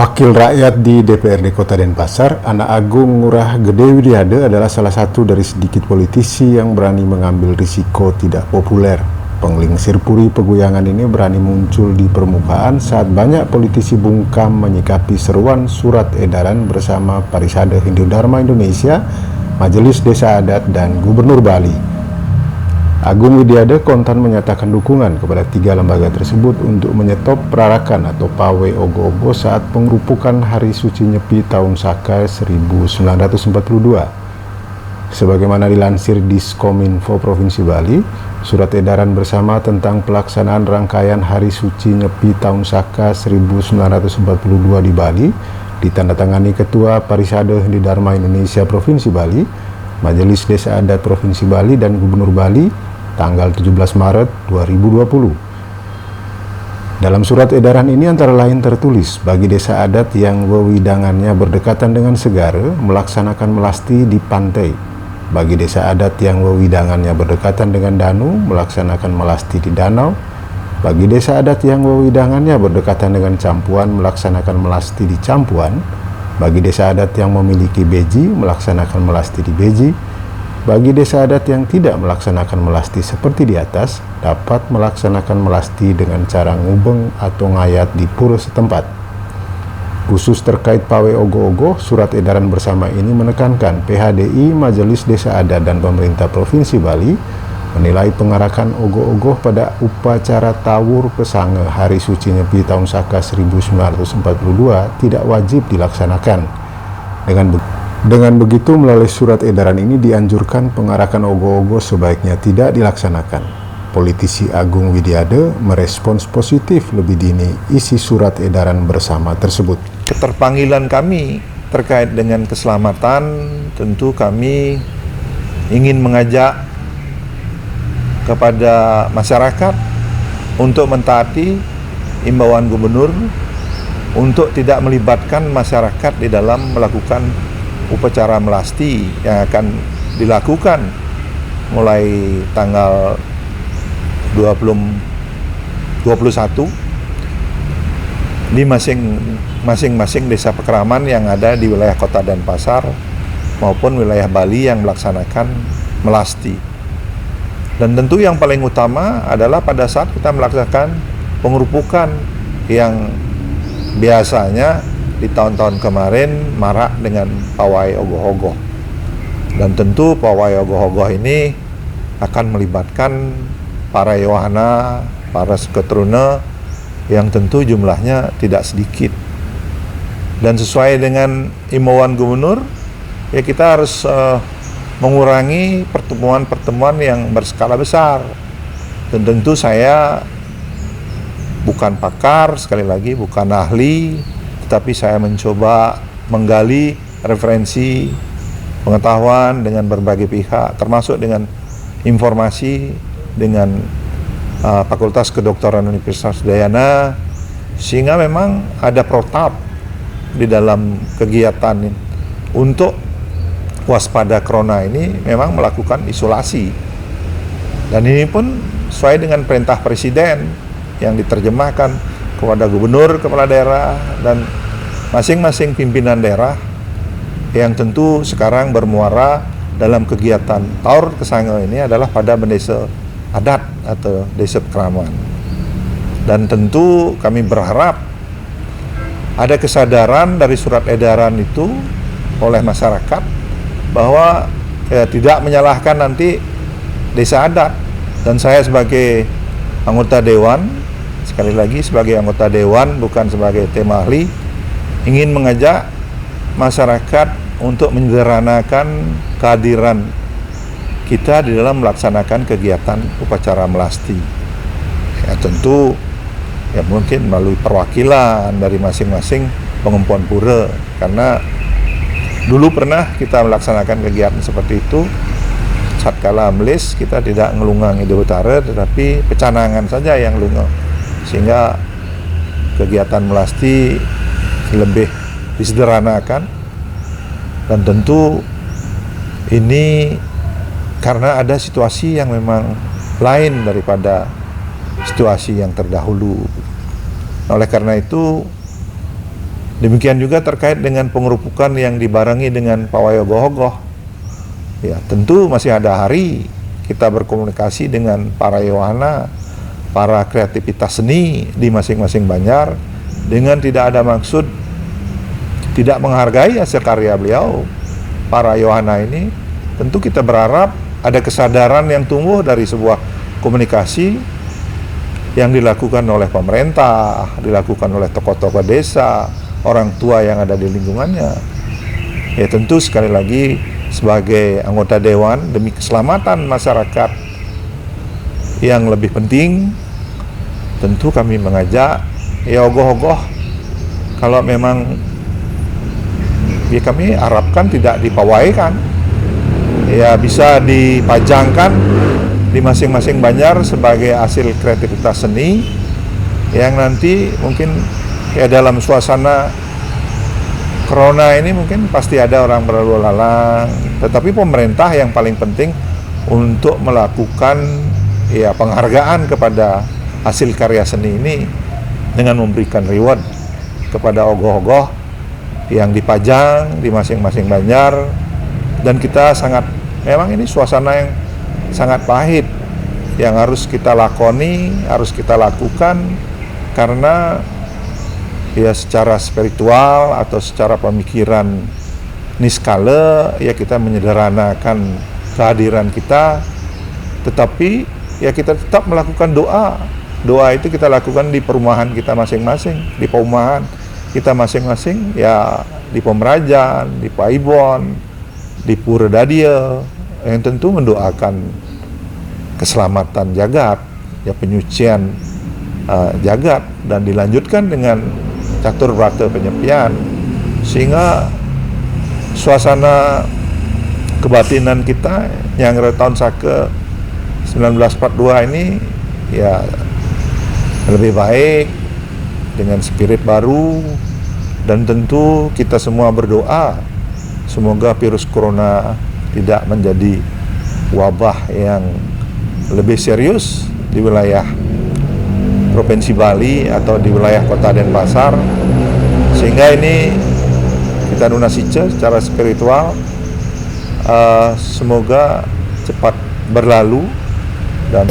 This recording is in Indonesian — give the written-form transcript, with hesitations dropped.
Wakil rakyat di DPRD Kota Denpasar, Anak Agung Ngurah Gede Widiade adalah salah satu dari sedikit politisi yang berani mengambil risiko tidak populer. Penglingsir puri pegoyangan ini berani muncul di permukaan saat banyak politisi bungkam menyikapi seruan surat edaran bersama Parisade Hindu Dharma Indonesia, Majelis Desa Adat, dan Gubernur Bali. Agung Widiade kontan menyatakan dukungan kepada tiga lembaga tersebut untuk menyetop perarakan atau pawai ogo-ogo saat pengerupukan Hari Suci Nyepi Tahun Saka 1942. Sebagaimana dilansir Diskominfo Provinsi Bali, surat edaran bersama tentang pelaksanaan rangkaian Hari Suci Nyepi Tahun Saka 1942 di Bali ditandatangani Ketua Parisade Hindu Dharma Indonesia Provinsi Bali, Majelis Desa Adat Provinsi Bali, dan Gubernur Bali tanggal 17 Maret 2020. Dalam surat edaran ini antara lain tertulis, bagi desa adat yang wewidangannya berdekatan dengan segara, melaksanakan melasti di pantai. Bagi desa adat yang wewidangannya berdekatan dengan danu, melaksanakan melasti di danau. Bagi desa adat yang wewidangannya berdekatan dengan campuan, melaksanakan melasti di campuan. Bagi desa adat yang memiliki beji, melaksanakan melasti di beji. Bagi desa adat yang tidak melaksanakan melasti seperti di atas, dapat melaksanakan melasti dengan cara ngubeng atau ngayat di pura setempat. Khusus terkait pawai ogo-ogo, surat edaran bersama ini menekankan PHDI, Majelis Desa Adat, dan pemerintah Provinsi Bali menilai pengarakan ogo-ogo pada upacara Tawur Kesange Hari Suci Nyepi Tahun Saka 1942 tidak wajib dilaksanakan. Dengan begitu, melalui surat edaran ini dianjurkan pengarakan ogo-ogo sebaiknya tidak dilaksanakan. Politisi Agung Widiade merespons positif lebih dini isi surat edaran bersama tersebut. Keterpanggilan kami terkait dengan keselamatan, tentu kami ingin mengajak kepada masyarakat untuk mentaati imbauan gubernur untuk tidak melibatkan masyarakat di dalam melakukan upacara melasti yang akan dilakukan mulai tanggal 21 di masing-masing desa pekeraman yang ada di wilayah Kota Denpasar maupun wilayah Bali yang melaksanakan melasti. Dan tentu yang paling utama adalah pada saat kita melaksanakan pengerupukan yang biasanya di tahun-tahun kemarin marak dengan pawai ogoh-ogoh. Dan tentu pawai ogoh-ogoh ini akan melibatkan para yohana, para seketruna yang tentu jumlahnya tidak sedikit. Dan sesuai dengan imbauan gubernur, ya kita harus mengurangi pertemuan-pertemuan yang berskala besar. Dan tentu saya bukan pakar, sekali lagi bukan ahli, tapi saya mencoba menggali referensi pengetahuan dengan berbagai pihak, termasuk dengan informasi dengan Fakultas Kedokteran Universitas Udayana, sehingga memang ada protap di dalam kegiatan untuk waspada corona ini memang melakukan isolasi. Dan ini pun sesuai dengan perintah Presiden yang diterjemahkan kepada gubernur, kepala daerah, dan masing-masing pimpinan daerah yang tentu sekarang bermuara dalam kegiatan Tawur Kesange ini adalah pada desa adat atau desa pekeraman. Dan tentu kami berharap ada kesadaran dari surat edaran itu oleh masyarakat bahwa tidak menyalahkan nanti desa adat. Dan saya sebagai anggota dewan, sekali lagi sebagai anggota dewan bukan sebagai tim ahli, ingin mengajak masyarakat untuk menyederhanakan kehadiran kita di dalam melaksanakan kegiatan upacara melasti. Ya tentu ya mungkin melalui perwakilan dari masing-masing pengempuan pura, karena dulu pernah kita melaksanakan kegiatan seperti itu. Saat kala melis kita tidak ngelungang ide utara, tetapi pecanangan saja yang lunga, sehingga kegiatan melasti lebih disederhanakan. Dan tentu ini karena ada situasi yang memang lain daripada situasi yang terdahulu. Oleh karena itu Demikian juga terkait dengan pengerupukan yang dibarengi dengan pawai ogoh-ogoh. Ya, tentu masih ada hari kita berkomunikasi dengan para Yohana, para kreativitas seni di masing-masing Banjar dengan tidak ada maksud tidak menghargai hasil karya beliau. Para Yohana ini tentu kita berharap ada kesadaran yang tumbuh dari sebuah komunikasi yang dilakukan oleh pemerintah, dilakukan oleh tokoh-tokoh desa, orang tua yang ada di lingkungannya. Ya tentu sekali lagi sebagai anggota dewan demi keselamatan masyarakat yang lebih penting, tentu kami mengajak ya ogoh-ogoh kalau memang ya kami harapkan tidak dipawaikan, ya bisa dipajangkan di masing-masing Banjar sebagai hasil kreativitas seni yang nanti mungkin ya dalam suasana corona ini mungkin pasti ada orang berlalu lalang, tetapi pemerintah yang paling penting untuk melakukan ya penghargaan kepada hasil karya seni ini dengan memberikan reward kepada ogoh-ogoh yang dipajang di masing-masing Banjar. Dan kita memang ini suasana yang sangat pahit yang harus kita lakoni, harus kita lakukan karena ya secara spiritual atau secara pemikiran niskala ya kita menyederhanakan kehadiran kita, tetapi ya kita tetap melakukan doa itu kita lakukan di perumahan kita masing-masing, di perumahan kita masing-masing, ya di Pemerajan, di Paibon, di Pura Dadia, yang tentu mendoakan keselamatan jagat, ya penyucian jagat, dan dilanjutkan dengan catur brata penyepian, sehingga suasana kebatinan kita yang tahun sake 1942 ini ya lebih baik dengan spirit baru, dan tentu kita semua berdoa semoga virus corona tidak menjadi wabah yang lebih serius di wilayah Provinsi Bali atau di wilayah Kota Denpasar, sehingga ini kita donasikan secara spiritual, semoga cepat berlalu dan